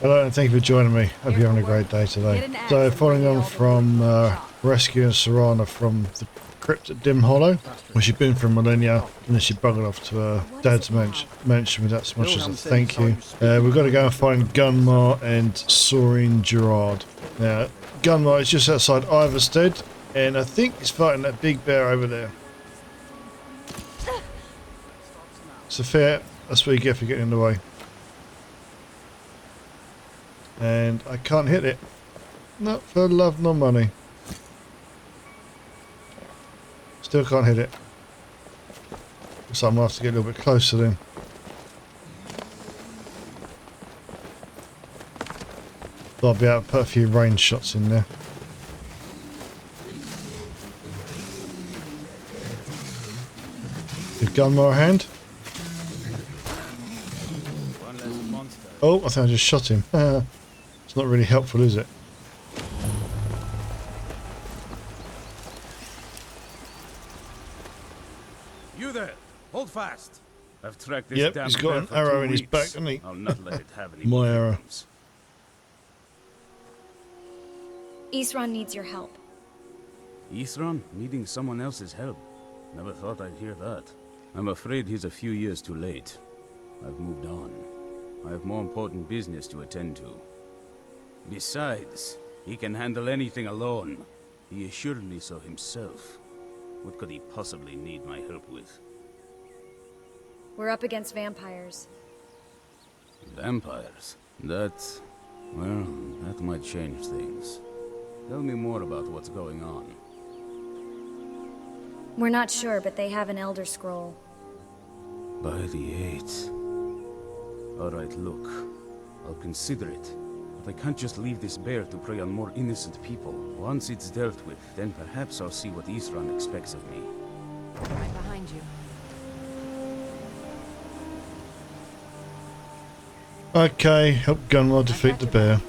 Hello and thank you for joining me. Hope you're having a great day today. So following on from rescuing Serana from the crypt at Dim Hollow, where she'd been for millennia, and then she buggered off to her dad's mansion without so much as a thank you. We've got to go and find Gunmar and Saurine Jurard. Now, Gunmar is just outside Iverstead, and I think he's fighting that big bear over there. So fair, that's what you get for getting in the way. And I can't hit it. Not for love nor money. Still can't hit it. So I'm going to have to get a little bit closer then. I'll be able to put a few range shots in there. Give Gunmar a hand. Oh, I think I just shot him. It's not really helpful, is it? You there! Hold fast! I've tracked this Yep, damn he's got bear an for arrow 2 in his weeks. back, hasn't he? I'll not let it have any My more arrow. victims. Isran needs your help. Isran needing someone else's help. Never thought I'd hear that. I'm afraid he's a few years too late. I've moved on. I have more important business to attend to. Besides, he can handle anything alone. He assured me so himself. What could he possibly need my help with? We're up against vampires. Vampires? That might change things. Tell me more about what's going on. We're not sure, but they have an Elder Scroll. By the Eight. Alright, look. I'll consider it. But I can't just leave this bear to prey on more innocent people. Once it's dealt with, then perhaps I'll see what Isran expects of me. Right behind you. Okay, help Gunmar defeat the bear.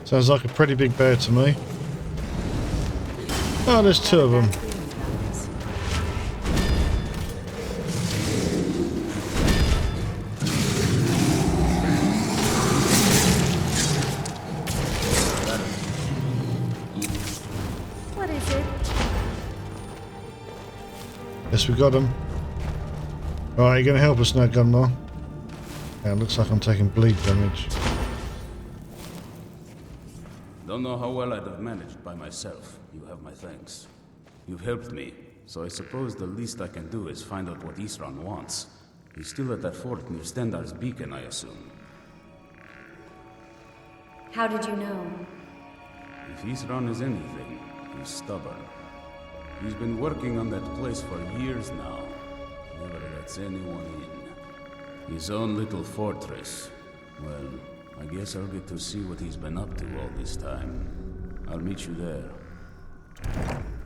Sounds like a pretty big bear to me. Oh, there's two of them. What is it? Yes, we got him. Alright, you're going to help us now, Gunmar. Yeah, it looks like I'm taking bleed damage. Don't know how well I'd have managed by myself. You have my thanks. You've helped me, so I suppose the least I can do is find out what Isran wants. He's still at that fort near Stendar's beacon, I assume. How did you know? If Isran is anything, he's stubborn. He's been working on that place for years now. Never lets anyone in. His own little fortress. Well, I guess I'll get to see what he's been up to all this time. I'll meet you there.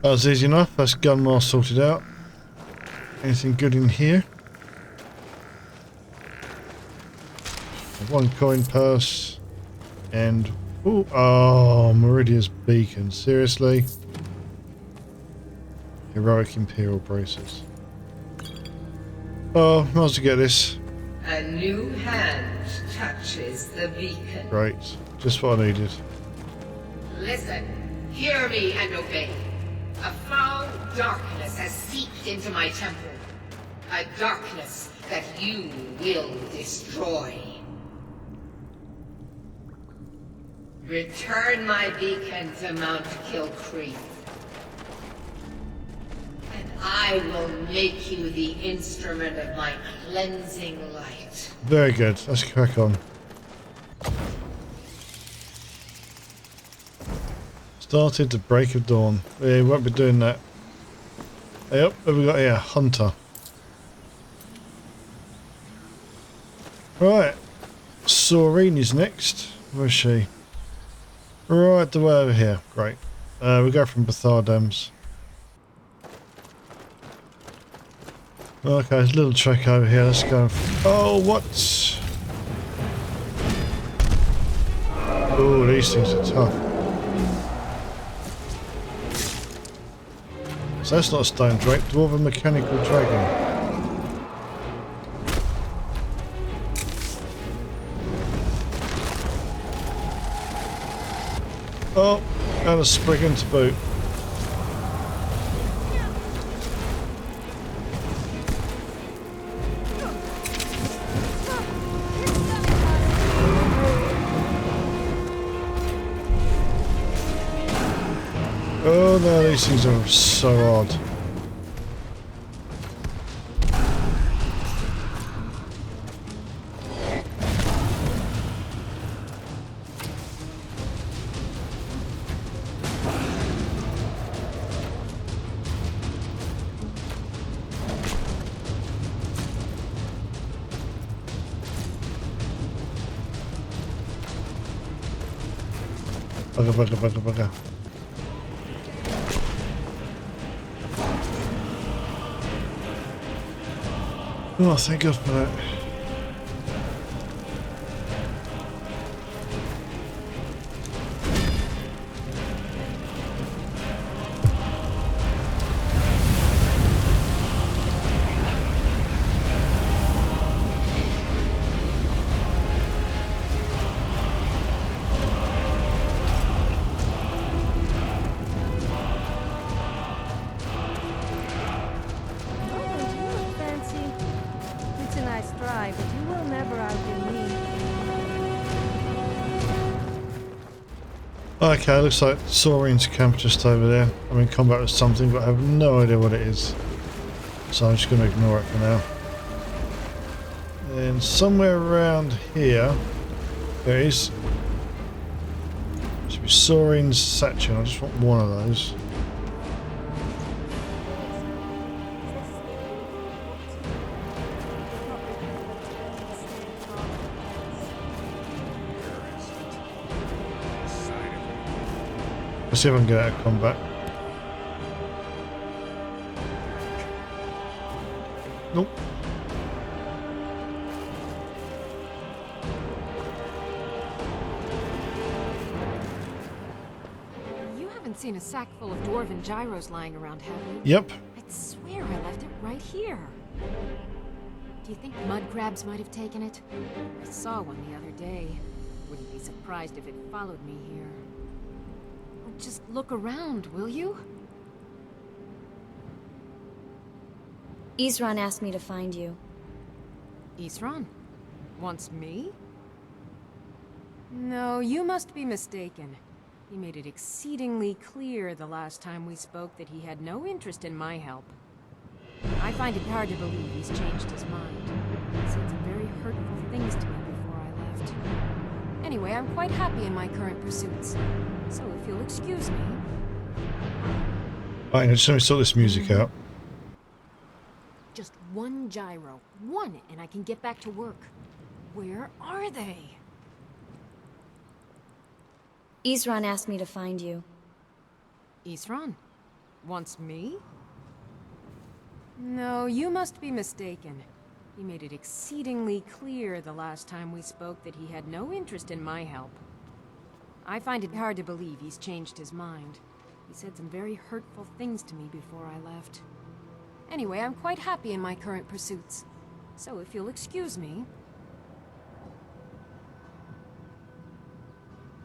That was easy enough. That's Gunmar sorted out. Anything good in here? One coin purse. And... ooh, oh, Meridia's beacon. Seriously? Heroic Imperial braces. Oh, might as well get this. A new hand touches the beacon. Great. Just what I needed. Listen, hear me and obey. A foul darkness has seeped into my temple. A darkness that you will destroy. Return my beacon to Mount Kilcreek. And I will make you the instrument of my cleansing light. Very good. Let's crack on. Started to break of dawn. We won't be doing that. Yep, what have we got here? Hunter. Right. Sorine is next. Where is she? Right the way over here. Great. We go from Bethardams. Okay, there's a little trek over here. Let's go. Oh, what? Oh, these things are tough. So that's not a stone drake, dwarven mechanical dragon. Oh, and a spriggan to boot. Oh no, these things are so odd. Bugger. Oh, thank God for that. Okay, looks like Saurine's camp just over there. I'm in combat with something, but I have no idea what it is. So I'm just going to ignore it for now. And somewhere around here, there is. Should be Saurine's Satchel. I just want one of those. Let's see if I can get out of combat. Nope. You haven't seen a sack full of dwarven gyros lying around, have you? Yep. I'd swear I left it right here. Do you think mud crabs might have taken it? I saw one the other day. Wouldn't be surprised if it followed me here. Just look around, will you? Isran asked me to find you. Isran? Wants me? No, you must be mistaken. He made it exceedingly clear the last time we spoke that he had no interest in my help. I find it hard to believe he's changed his mind. He said some very hurtful things to me before I left. Anyway, I'm quite happy in my current pursuits. So if you'll excuse me... Alright, just let me sort this music out. Just one gyro. One, and I can get back to work. Where are they? Isran asked me to find you. Isran? Wants me? No, you must be mistaken. He made it exceedingly clear the last time we spoke that he had no interest in my help. I find it hard to believe he's changed his mind. He said some very hurtful things to me before I left. Anyway, I'm quite happy in my current pursuits. So if you'll excuse me...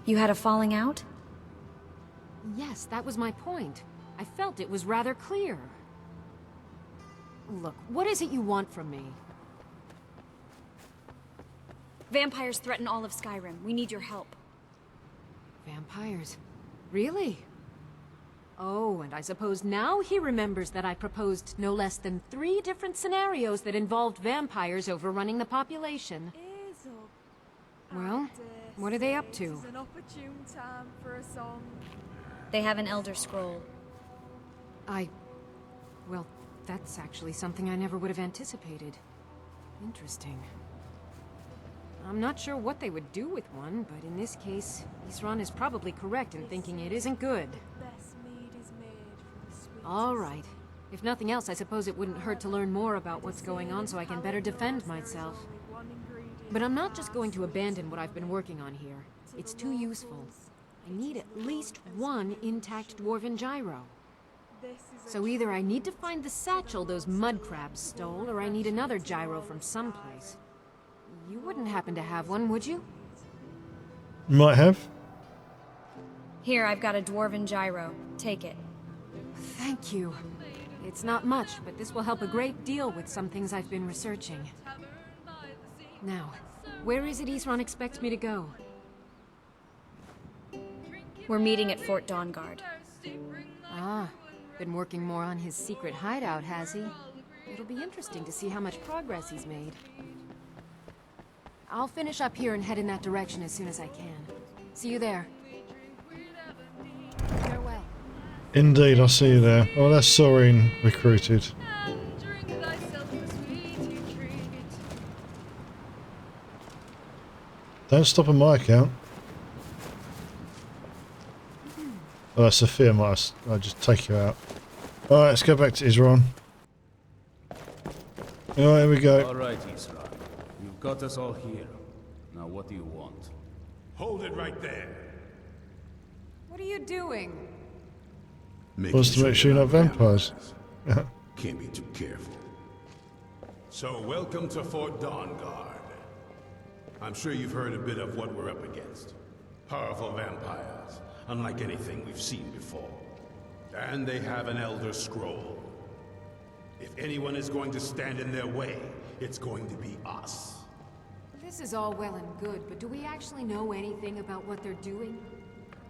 You had a falling out? Yes, that was my point. I felt it was rather clear. Look, what is it you want from me? Vampires threaten all of Skyrim. We need your help. Vampires? Really? Oh, and I suppose now he remembers that I proposed no less than 3 different scenarios that involved vampires overrunning the population. Well, what are they up to? An opportune time for a song. They have an Elder Scroll. Well, that's actually something I never would have anticipated. Interesting. I'm not sure what they would do with one, but in this case, Isran is probably correct in thinking it isn't good. All right. If nothing else, I suppose it wouldn't hurt to learn more about what's going on so I can better defend myself. But I'm not just going to abandon what I've been working on here. It's too useful. I need at least one intact dwarven gyro. This is So either I need to find the satchel those mud crabs stole, or I need another gyro from someplace. You wouldn't happen to have one, would you? Might have. Here, I've got a dwarven gyro. Take it. Thank you. It's not much, but this will help a great deal with some things I've been researching. Now, where is it Isran expects me to go? We're meeting at Fort Dawnguard. Ah, been working more on his secret hideout, has he? It'll be interesting to see how much progress he's made. I'll finish up here and head in that direction as soon as I can. See you there. Farewell. Indeed, I'll see you there. Oh, that's Sorine recruited. Don't stop on my account. Oh, Sophia might I'll just take you out. Alright, let's go back to Isran. Alright, here we go. All right, Isran. You've got us all here. Now what do you want? Hold it right there. What are you doing? Wants to make sure you're not vampires. Can't be too careful. So, welcome to Fort Dawnguard. I'm sure you've heard a bit of what we're up against. Powerful vampires, unlike anything we've seen before. And they have an Elder Scroll. If anyone is going to stand in their way, it's going to be us. This is all well and good, but do we actually know anything about what they're doing?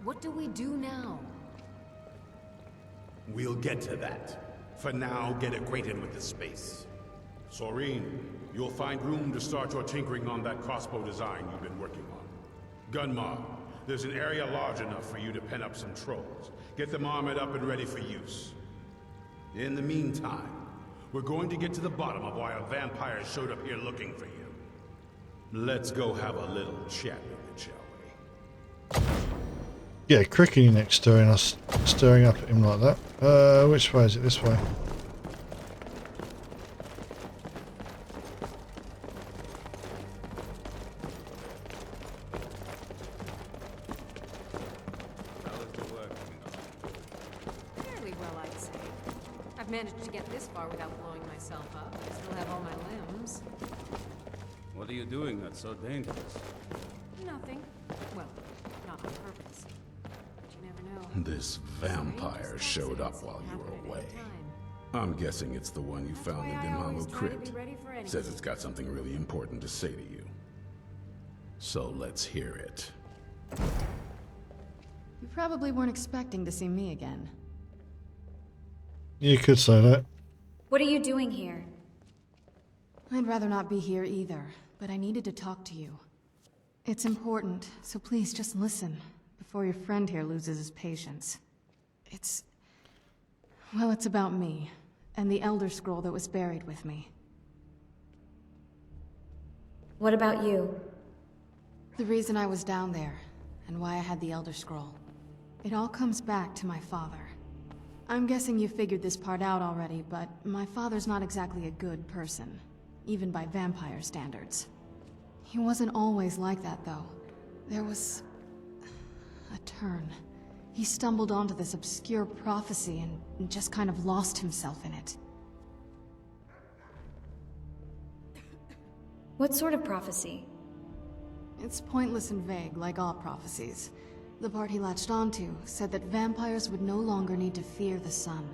What do we do now? We'll get to that. For now, get acquainted with the space. Saurine, you'll find room to start your tinkering on that crossbow design you've been working on. Gunmar, there's an area large enough for you to pen up some trolls. Get them armored up and ready for use. In the meantime, we're going to get to the bottom of why a vampire showed up here looking for you. Let's go have a little chat with it, shall we? Yeah, cricket your neck stirring up at him like that. Which way is it? This way. Fairly well, I'd say. I've managed to get this far without blowing myself up. I still have all my limbs. What are you doing that's so dangerous? Nothing. Well, not on purpose. But you never know. This vampire showed up while you were away. I'm guessing it's the one you found in Dimhamu Crypt. Says it's got something really important to say to you. So let's hear it. You probably weren't expecting to see me again. You could say that. What are you doing here? I'd rather not be here either, but I needed to talk to you. It's important, so please just listen, before your friend here loses his patience. Well, it's about me, and the Elder Scroll that was buried with me. What about you? The reason I was down there, and why I had the Elder Scroll. It all comes back to my father. I'm guessing you figured this part out already, but my father's not exactly a good person, even by vampire standards. He wasn't always like that, though. There was a turn. He stumbled onto this obscure prophecy and just kind of lost himself in it. What sort of prophecy? It's pointless and vague, like all prophecies. The part he latched onto said that vampires would no longer need to fear the sun.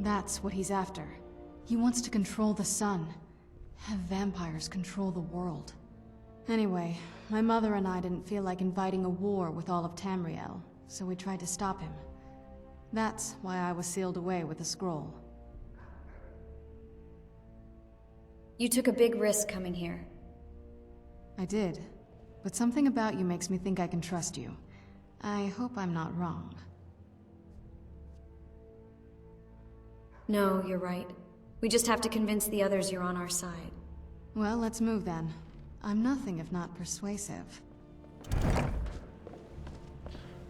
That's what he's after. He wants to control the sun. Have vampires control the world. Anyway, my mother and I didn't feel like inviting a war with all of Tamriel, so we tried to stop him. That's why I was sealed away with the scroll. You took a big risk coming here. I did, but something about you makes me think I can trust you. I hope I'm not wrong. No, you're right. We just have to convince the others you're on our side. Well, let's move then. I'm nothing if not persuasive.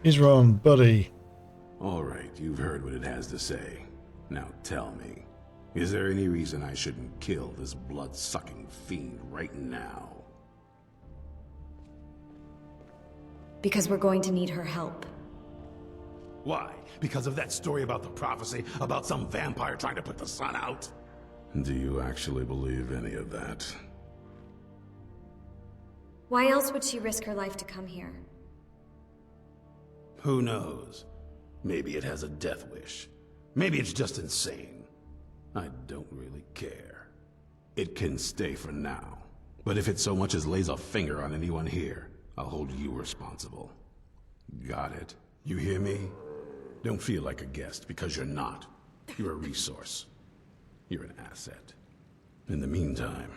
Isran, buddy. All right, you've heard what it has to say. Now tell me, is there any reason I shouldn't kill this blood-sucking fiend right now? Because we're going to need her help. Why? Because of that story about the prophecy about some vampire trying to put the sun out? Do you actually believe any of that? Why else would she risk her life to come here? Who knows? Maybe it has a death wish. Maybe it's just insane. I don't really care. It can stay for now. But if it so much as lays a finger on anyone here, I'll hold you responsible. Got it? You hear me? Don't feel like a guest, because you're not. You're a resource. You're an asset. In the meantime,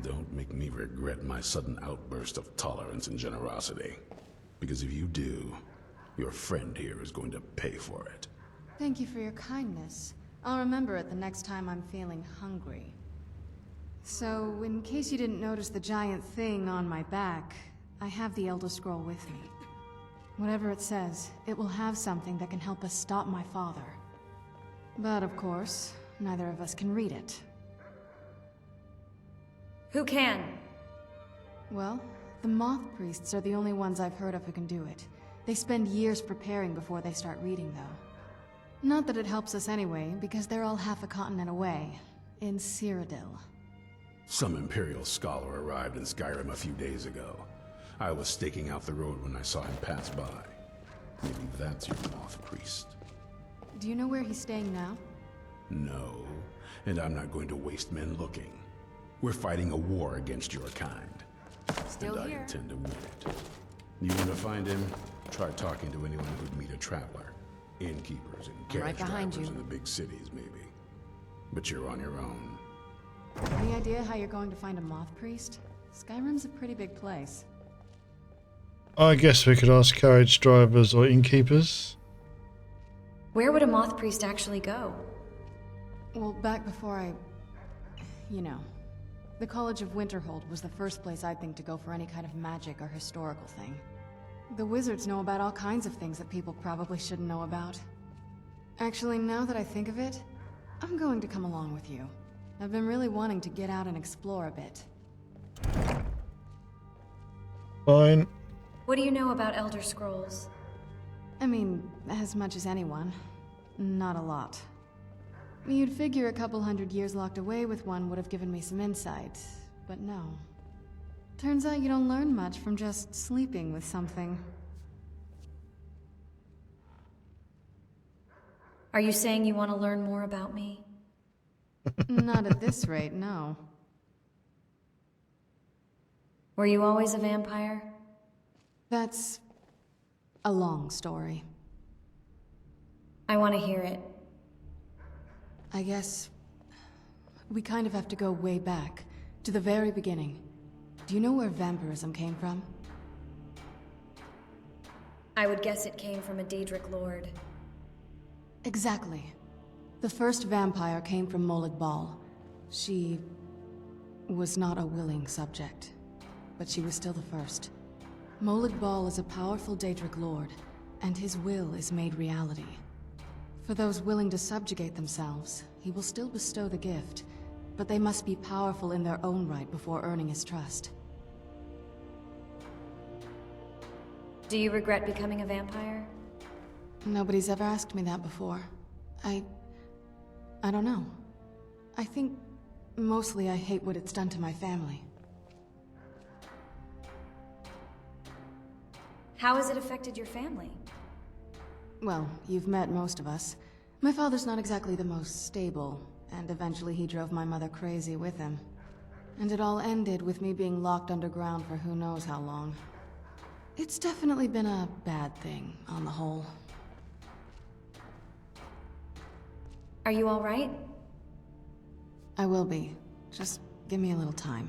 don't make me regret my sudden outburst of tolerance and generosity. Because if you do, your friend here is going to pay for it. Thank you for your kindness. I'll remember it the next time I'm feeling hungry. So, in case you didn't notice the giant thing on my back, I have the Elder Scroll with me. Whatever it says, it will have something that can help us stop my father. But of course, neither of us can read it. Who can? Well, the Moth priests are the only ones I've heard of who can do it. They spend years preparing before they start reading, though. Not that it helps us anyway, because they're all half a continent away, in Cyrodiil. Some Imperial scholar arrived in Skyrim a few days ago. I was staking out the road when I saw him pass by. Maybe that's your Moth priest. Do you know where he's staying now? No, and I'm not going to waste men looking. We're fighting a war against your kind. Still and here. I intend to win it. You want to find him? Try talking to anyone who'd meet a traveler. Innkeepers and carriage behind drivers you. in the big cities, maybe. But you're on your own. Any idea how you're going to find a Moth priest? Skyrim's a pretty big place. I guess we could ask carriage drivers or innkeepers. Where would a Moth priest actually go? Well, back before you know. The College of Winterhold was the first place I'd think to go for any kind of magic or historical thing. The wizards know about all kinds of things that people probably shouldn't know about. Actually, now that I think of it, I'm going to come along with you. I've been really wanting to get out and explore a bit. Fine. What do you know about Elder Scrolls? I mean, as much as anyone. Not a lot. You'd figure a couple hundred years locked away with one would have given me some insight, but no. Turns out you don't learn much from just sleeping with something. Are you saying you want to learn more about me? Not at this rate, no. Were you always a vampire? That's a long story. I want to hear it. I guess we kind of have to go way back, to the very beginning. Do you know where vampirism came from? I would guess it came from a Daedric lord. Exactly. The first vampire came from Molag Bal. She was not a willing subject, but she was still the first. Molag Bal is a powerful Daedric lord, and his will is made reality. For those willing to subjugate themselves, he will still bestow the gift, but they must be powerful in their own right before earning his trust. Do you regret becoming a vampire? Nobody's ever asked me that before. I don't know. I think mostly I hate what it's done to my family. How has it affected your family? Well, you've met most of us. My father's not exactly the most stable, and eventually he drove my mother crazy with him. And it all ended with me being locked underground for who knows how long. It's definitely been a bad thing, on the whole. Are you all right? I will be. Just give me a little time.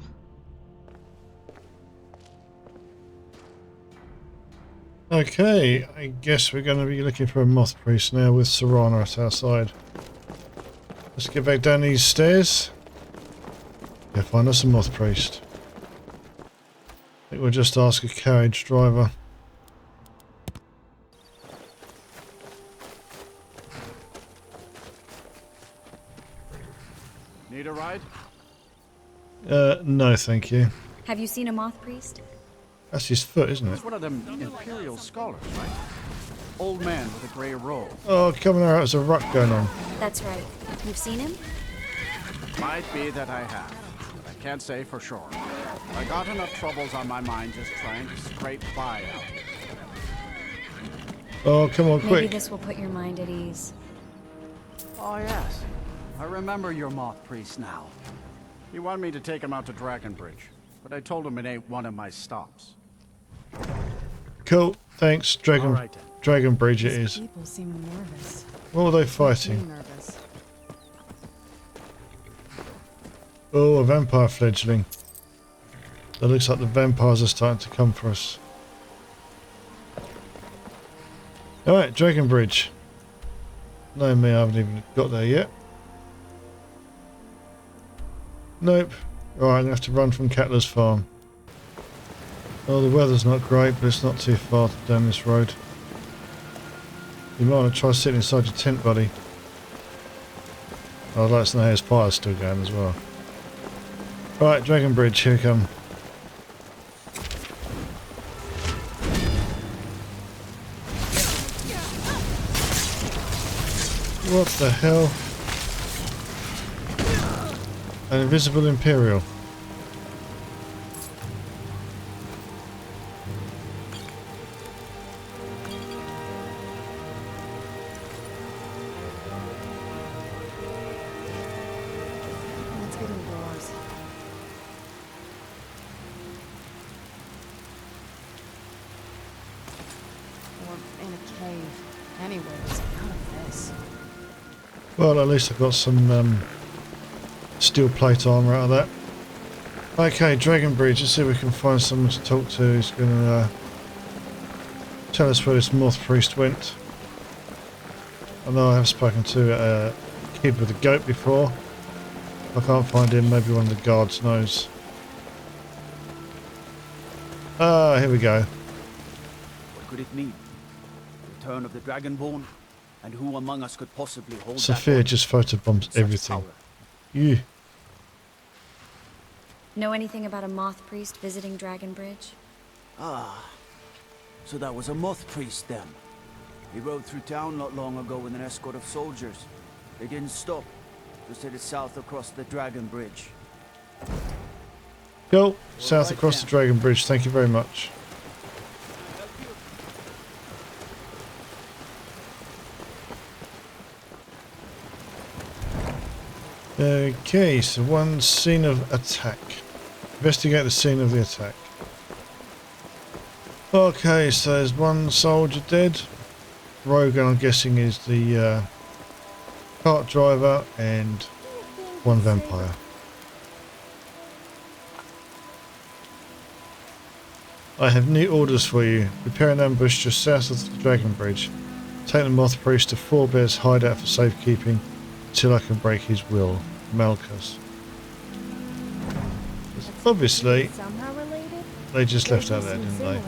Okay, I guess we're going to be looking for a Moth priest now with Serana at our side. Let's get back down these stairs. Yeah, find us a Moth priest. I think we'll just ask a carriage driver. Need a ride? No thank you. Have you seen a Moth priest? That's his foot, isn't it? He's one of them Imperial scholars, right? Old man with a grey robe. Oh, coming out, there's a ruck going on. That's right. You've seen him? Might be that I have, but I can't say for sure. I got enough troubles on my mind just trying to scrape by out here. Oh, come on, Maybe quick. this will put your mind at ease. Oh yes, I remember your Moth priest now. He wanted me to take him out to Dragonbridge, but I told him it ain't one of my stops. Cool, thanks. All right, then. Dragon Bridge it is. People seem nervous. What were they Makes me fighting? nervous. Oh, a vampire fledgling. It looks like the vampires are starting to come for us. Alright, Dragon Bridge. No, me, I haven't even got there yet. Nope. Alright, I'm going to have to run from Cattler's farm. Oh, the weather's not great, but it's not too far down this road. You might want to try sitting inside your tent, buddy. I'd like to know how his fire's still going as well. Right, Dragon Bridge, here we come. What the hell? An invisible Imperial. Let's get indoors. Or in a cave. Anyways, out of this. Well, at least I've got some steel plate armor out of that. Okay, Dragon Bridge. Let's see if we can find someone to talk to who's going to tell us where this Moth priest went. I know I have spoken to a kid with a goat before. If I can't find him, maybe one of the guards knows. Ah, here we go. What could it mean? Return of the Dragonborn? And who among us could possibly hold Sophia just photobombs everything. You. Know anything about a Moth priest visiting Dragonbridge? Ah, so that was a Moth priest then. He rode through town not long ago with an escort of soldiers. They didn't stop, just headed south across the Dragon Bridge. Go south across the Dragon Bridge. Thank you very much. Okay, so one scene of attack. Investigate the scene of the attack. Okay, so there's one soldier dead. Rogan, I'm guessing, is the cart driver, and one vampire. I have new orders for you. Prepare an ambush just south of the Dragon Bridge. Take the Moth Priest to Forebears Hideout for safekeeping until I can break his will. Malchus. Obviously, Somehow related? they just left out there, didn't they?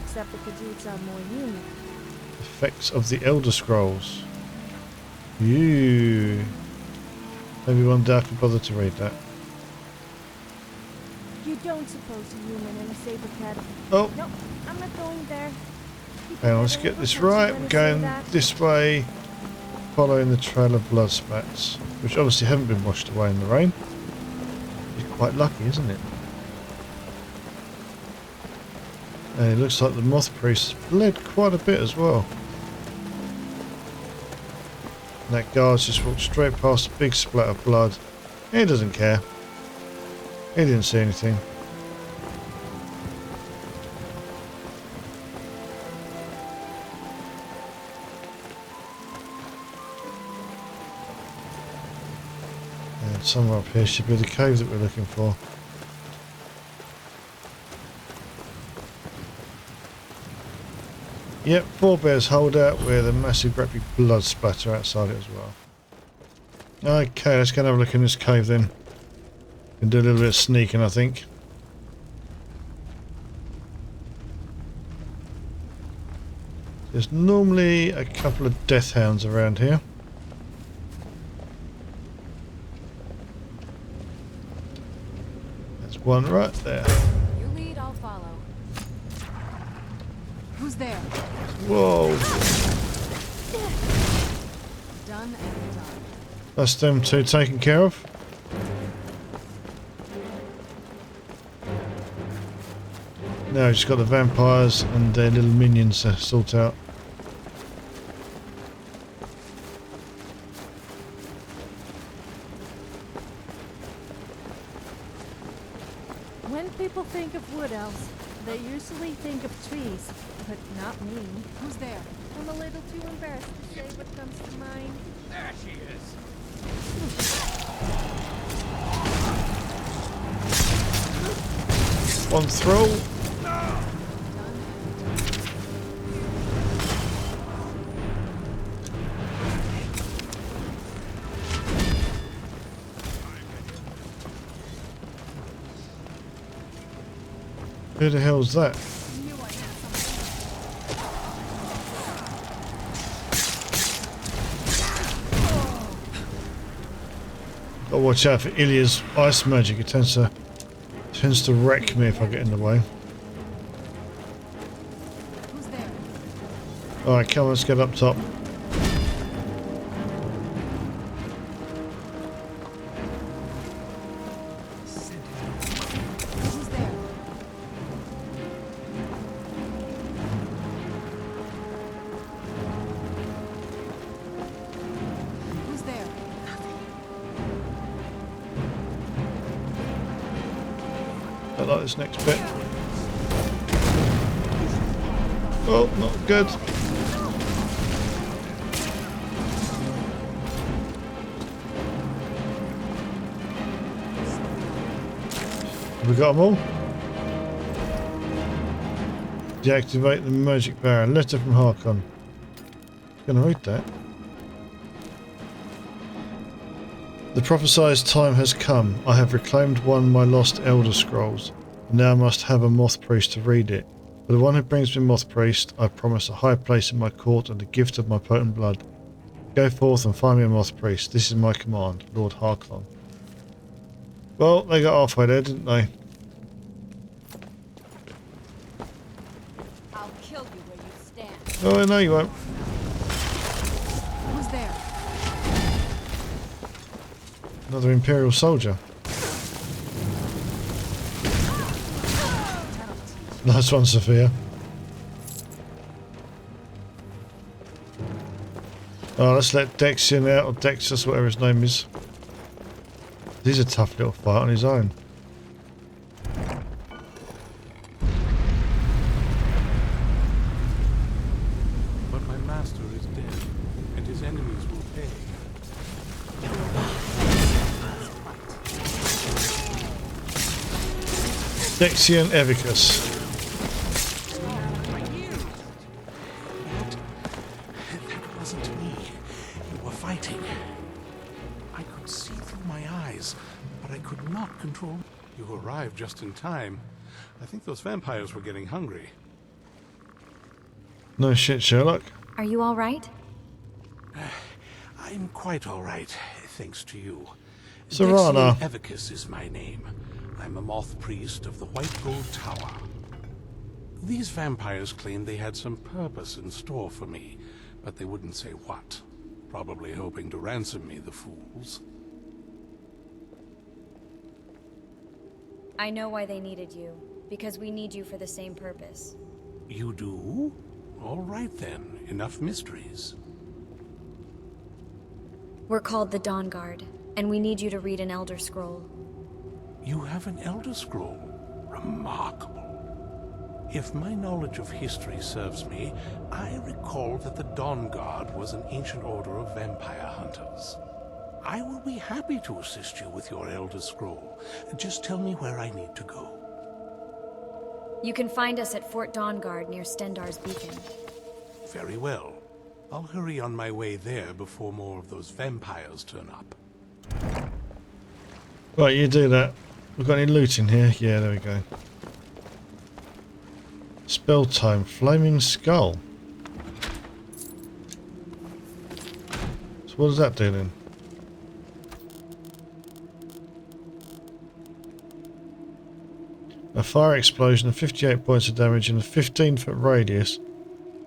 Except the Khajiits are more human. Effects of the Elder Scrolls. Maybe one day I could bother to read that. You don't suppose a human in a saber academy. Oh, Nope, I'm not going there. hang on, let's get this right. We're going this way, following the trail of blood spats, which obviously haven't been washed away in the rain. It's quite lucky, isn't it? And it looks like the Moth Priest bled quite a bit as well. And that guard's just walked straight past a big splat of blood. He doesn't care. He didn't see anything. And somewhere up here should be the cave that we're looking for. Yep, Forebears Hideout with a massive great big blood splatter outside it as well. Okay, let's go and have a look in this cave then. Can do a little bit of sneaking, I think. There's normally a couple of death hounds around here. There's one right there. You lead, I'll follow. Who's there? Whoa! Done and done. That's them two taken care of. Now we've just got the vampires and their little minions to sort out. When people think of wood elves, they usually think of trees, but not me. Who's there? I'm a little too embarrassed to say what comes to mind. There she is. One throw. Who the hell's that? Gotta watch out for Ilya's ice magic. It tends to wreck me if I get in the way. Who's there? Alright, come on, let's get up top. Who's there? Who's there? I like this next bit. Oh, not good. Have we got them all? Deactivate the magic barrier. Letter from Harkon. Gonna read that. The prophesied time has come. I have reclaimed one of my lost Elder Scrolls. Now I must have a Moth Priest to read it. For the one who brings me Moth Priest, I promise a high place in my court and the gift of my potent blood. Go forth and find me a Moth Priest. This is my command, Lord Harkon. Well, they got halfway there, didn't they? I'll kill you where you stand. Oh, no, you won't. Who's there? Another Imperial soldier. Nice one, Sophia. Oh, let's let Dexion out, or Dexus, whatever his name is. He's a tough little fight on his own. But my master is dead, and his enemies will pay. Dexion Evicus. That wasn't me. You were fighting. I could see through my eyes, but I could not control. You arrived just in time. I think those vampires were getting hungry. No shit, Sherlock. Are you all right? I'm quite all right, thanks to you. Serana. Dexion Evicus is my name. I'm a Moth Priest of the White Gold Tower. These vampires claimed they had some purpose in store for me, but they wouldn't say what. Probably hoping to ransom me, the fools. I know why they needed you. Because we need you for the same purpose. You do? All right then, enough mysteries. We're called the Dawnguard, and we need you to read an Elder Scroll. You have an Elder Scroll. Remarkable. If my knowledge of history serves me, I recall that the Dawnguard was an ancient order of vampire hunters. I will be happy to assist you with your Elder Scroll. Just tell me where I need to go. You can find us at Fort Dawnguard near Stendar's Beacon. Very well. I'll hurry on my way there before more of those vampires turn up. Right, you do that. We've got any loot in here? Yeah, there we go. Spell time, Flaming Skull. So what does that do then? A fire explosion of 58 points of damage in a 15-foot radius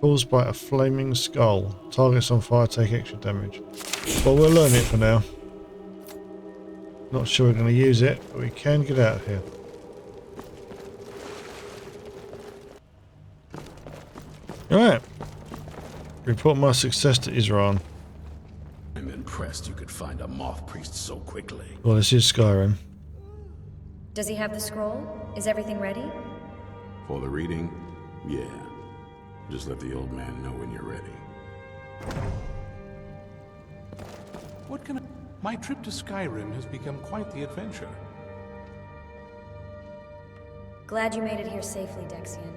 Caused by a flaming skull. Targets on fire take extra damage. Well, we'll learn it for now. Not sure we're going to use it, but we can get out of here. Alright. Report my success to Isran. I'm impressed you could find a Moth priest so quickly. Well, this is Skyrim. Does he have the scroll? Is everything ready? For the reading? Yeah. Just let the old man know when you're ready. What can I... My trip to Skyrim has become quite the adventure. Glad you made it here safely, Dexion.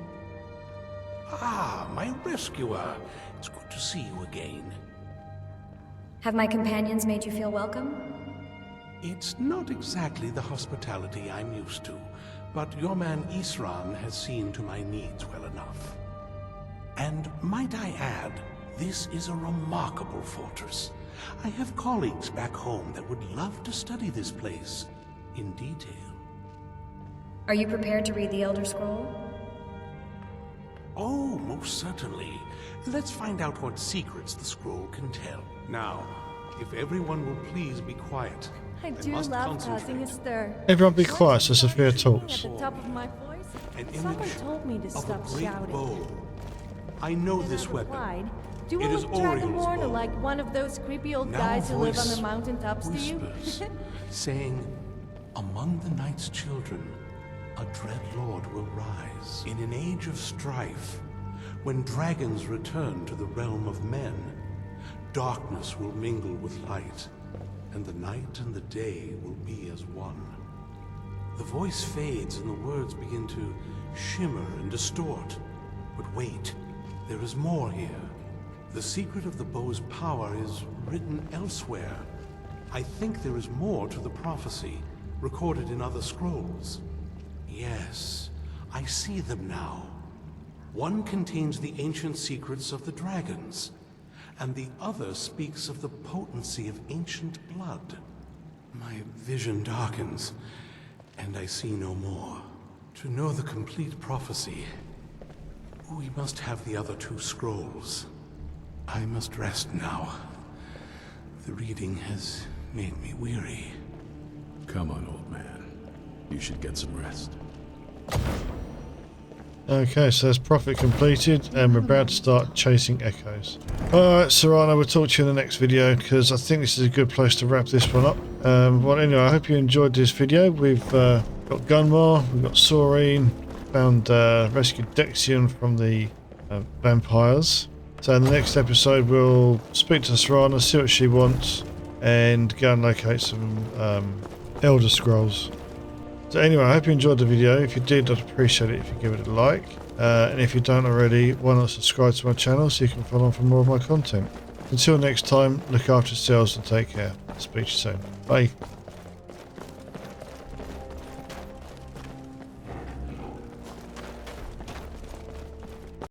Ah, my rescuer. It's good to see you again. Have my companions made you feel welcome? It's not exactly the hospitality I'm used to, but your man Isran has seen to my needs well enough. And might I add, this is a remarkable fortress. I have colleagues back home that would love to study this place in detail. Are you prepared to read the Elder Scroll? Oh, most certainly. Let's find out what secrets the scroll can tell. Now, if everyone will please be quiet. I do love causing a stir. Everyone be quiet so Sophia talks. At the top of my voice, An someone image told me to of stop a great shouting. bow. I know And this I weapon. replied, do It you is look Oriel's Dragonborn bow. or like one of those creepy old Now guys who live on voice the mountaintops to you? whispers, saying, among the night's children, a dread lord will rise. In an age of strife, when dragons return to the realm of men, darkness will mingle with light, and the night and the day will be as one. The voice fades and the words begin to shimmer and distort. But wait, there is more here. The secret of the bow's power is written elsewhere. I think there is more to the prophecy, recorded in other scrolls. Yes, I see them now. One contains the ancient secrets of the dragons, and the other speaks of the potency of ancient blood. My vision darkens, and I see no more. To know the complete prophecy, we must have the other two scrolls. I must rest now. The reading has made me weary. Come on, old man. You should get some rest. Okay, so there's profit completed, and we're about to start chasing echoes. Alright, Serana, we'll talk to you in the next video, because I think this is a good place to wrap this one up. Well, anyway, I hope you enjoyed this video. We've got Gunmar, we've got Saurine, found rescued Dexion from the vampires. So in the next episode, we'll speak to Serana, see what she wants, and go and locate some Elder Scrolls. So anyway, I hope you enjoyed the video. If you did, I'd appreciate it if you give it a like. And if you don't already, why not subscribe to my channel so you can follow on for more of my content. Until next time, look after yourselves and take care. Speak to you soon. Bye.